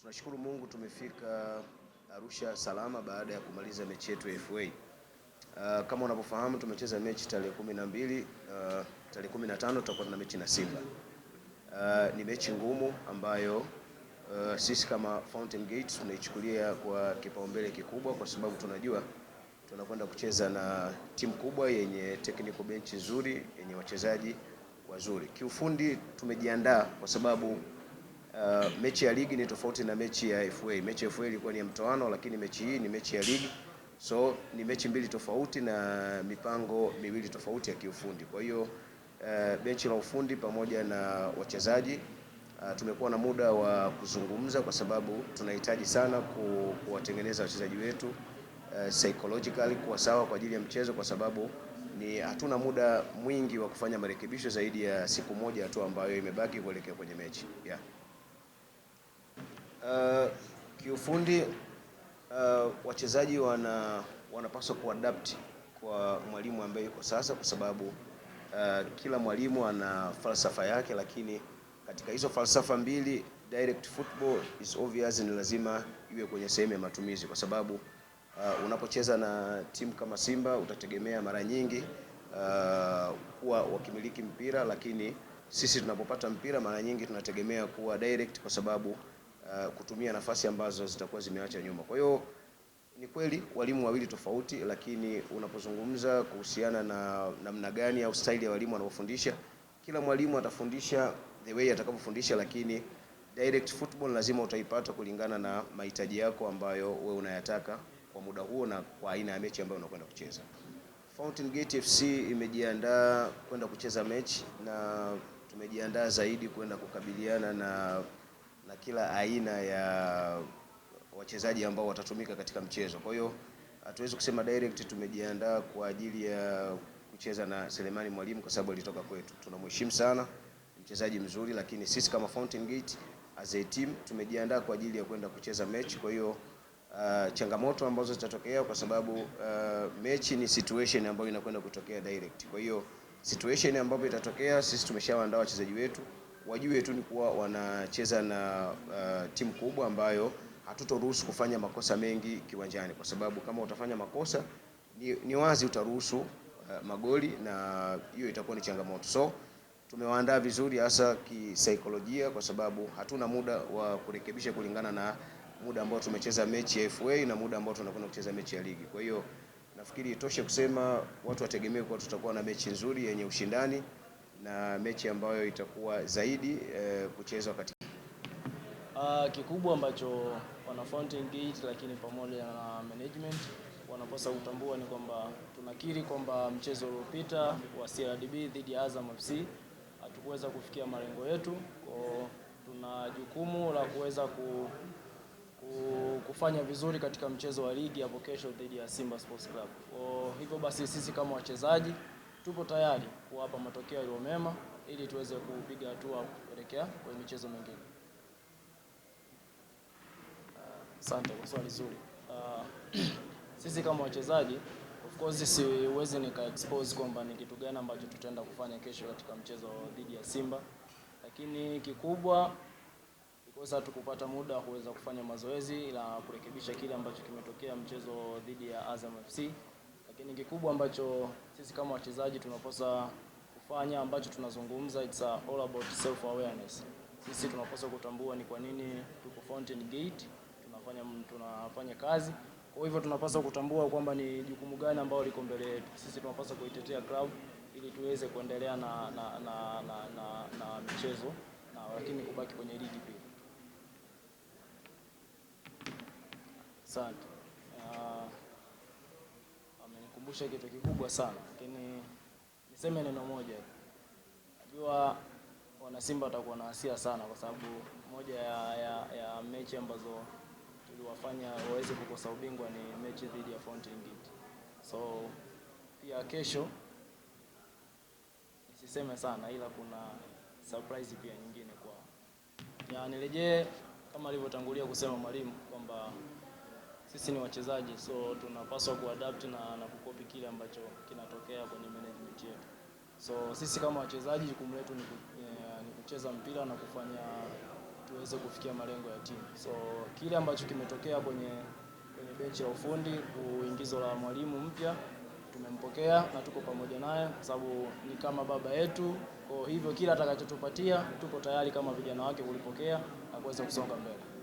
Tunashukuru Mungu tumefika Arusha salama baada ya kumaliza mechi yetu ya FA. Kama unavyofahamu tumecheza mechi tarehe 12, tarehe 15 tutakuwa na mechi na Simba. Ni mechi ngumu ambayo sisi kama Fountain Gate tunaichukulia kwa kipaumbele kikubwa kwa sababu tunajua tunakwenda kucheza na timu kubwa yenye technical bench nzuri, yenye wachezaji wazuri. Kiufundi tumejiandaa kwa sababu mechi ya ligi ni tofauti na mechi ya FA. Mechi ya FA ilikuwa ni ya mtoano, lakini mechi hii ni mechi ya ligi. So ni mechi mbili tofauti na mipango miwili tofauti ya kiufundi. Kwa hiyo benchi la ufundi pamoja na wachezaji tumekuwa na muda wa kuzungumza kwa sababu tunahitaji sana kuwatengeneza wachezaji wetu psychologically kuwa sawa kwa ajili ya mchezo, kwa sababu hatuna muda mwingi wa kufanya marekebisho zaidi ya siku moja tu ambayo imebaki kuelekea kwenye mechi. Kiufundi wachezaji wanapaswa kuadapt kwa mwalimu ambaye yuko sasa, kwa sababu kila mwalimu ana falsafa yake, lakini katika hizo falsafa mbili direct football is obvious, ni lazima iwe kwenye sehemu ya matumizi, kwa sababu unapocheza na timu kama Simba utategemea mara nyingi kuwa wakimiliki mpira, lakini sisi tunapopata mpira mara nyingi tunategemea kuwa direct, kwa sababu kutumia nafasi ambazo zitakuwa zimeacha nyuma. Kwa hiyo ni kweli walimu wawili tofauti, lakini unapozungumza kuhusiana na namna gani au style ya walimu wanaofundisha, kila mwalimu atafundisha the way atakavyofundisha, lakini direct football lazima utaipata kulingana na mahitaji yako ambayo wewe unayataka kwa muda huo na kwa aina ya mechi ambayo unakwenda kucheza. Fountain Gate FC imejiandaa kwenda kucheza mechi, na tumejiandaa zaidi kwenda kukabiliana na kila aina ya wachezaji ambao watatumika katika mchezo. Kwa hiyo hatuwezi kusema direct tumejiandaa kwa ajili ya kucheza na Selemani Mwalimu kwa sababu alitoka kwetu. Tunamheshimu sana, mchezaji mzuri, lakini sisi kama Fountain Gate as a team tumejiandaa kwa ajili ya kwenda kucheza mechi. Kwa hiyo changamoto ambazo zitatokea, kwa sababu mechi ni situation ambayo inakwenda kutokea direct. Kwa hiyo situation ambayo itatokea, sisi tumeshawaandaa wachezaji wetu wajue tu ni kuwa wanacheza na timu kubwa ambayo hatutoruhusu kufanya makosa mengi kiwanjani, kwa sababu kama utafanya makosa ni wazi utaruhusu magoli, na hiyo itakuwa ni changamoto. So tumewaandaa vizuri hasa kisaikolojia, kwa sababu hatuna muda wa kurekebisha kulingana na muda ambao tumecheza mechi ya FA na muda ambao tunakwenda kucheza mechi ya ligi. Kwa hiyo nafikiri itoshe kusema watu wategemee kwa tutakuwa na mechi nzuri yenye ushindani na mechi ambayo itakuwa zaidi kuchezwa katika kikubwa ambacho wana Fountain Gate lakini pamoja na management wanapaswa kutambua ni kwamba tunakiri kwamba mchezo uliopita wa CRDB dhidi ya Azam FC hatukuweza kufikia malengo yetu. Kwa tuna jukumu la kuweza kufanya vizuri katika mchezo wa ligi hapo kesho dhidi ya Simba Sports Club. Kwa hivyo basi sisi kama wachezaji tupo tayari kuwapa matokeo yaliyo mema ili tuweze kupiga hatua kuelekea kwenye michezo mingine. Asante kwa swali zuri. Sisi kama wachezaji of course siwezi nika expose kwamba ni kitu gani ambacho tutaenda kufanya kesho katika mchezo dhidi ya Simba, lakini kikubwa because hatukupata muda wa kuweza kufanya mazoezi ila kurekebisha kile ambacho kimetokea mchezo dhidi ya Azam FC. Lakini kikubwa ambacho sisi kama wachezaji tunapaswa kufanya, ambacho tunazungumza, it's all about self awareness. Sisi tunapaswa kutambua ni kwa nini tuko Fountain Gate, tunafanya kazi. Kwa hivyo tunapaswa kutambua kwamba ni jukumu gani ambalo liko mbele yetu. Sisi tunapaswa kuitetea club ili tuweze kuendelea na michezo lakini kubaki kwenye ligi pia. Asante. Amenikumbusha kitu kikubwa sana, lakini niseme neno moja. Najua wana Simba watakuwa na hasira sana kwa sababu moja ya mechi ambazo tuliwafanya waweze kukosa ubingwa ni mechi dhidi ya Fountain Gate. So pia kesho nisiseme sana, ila kuna surprise pia nyingine kwao. Nirejee kama alivyotangulia kusema mwalimu kwamba sisi ni wachezaji, so tunapaswa kuadapt na kukopi kile ambacho kinatokea kwenye management yetu. So sisi kama wachezaji jukumu letu ni kucheza mpira na kufanya tuweze kufikia malengo ya timu. So kile ambacho kimetokea kwenye benchi la ufundi, uingizo la mwalimu mpya, tumempokea na tuko pamoja naye kwa sababu ni kama baba yetu. Kwa hivyo kila atakachotupatia tuko tayari kama vijana wake kulipokea na kuweza kusonga mbele.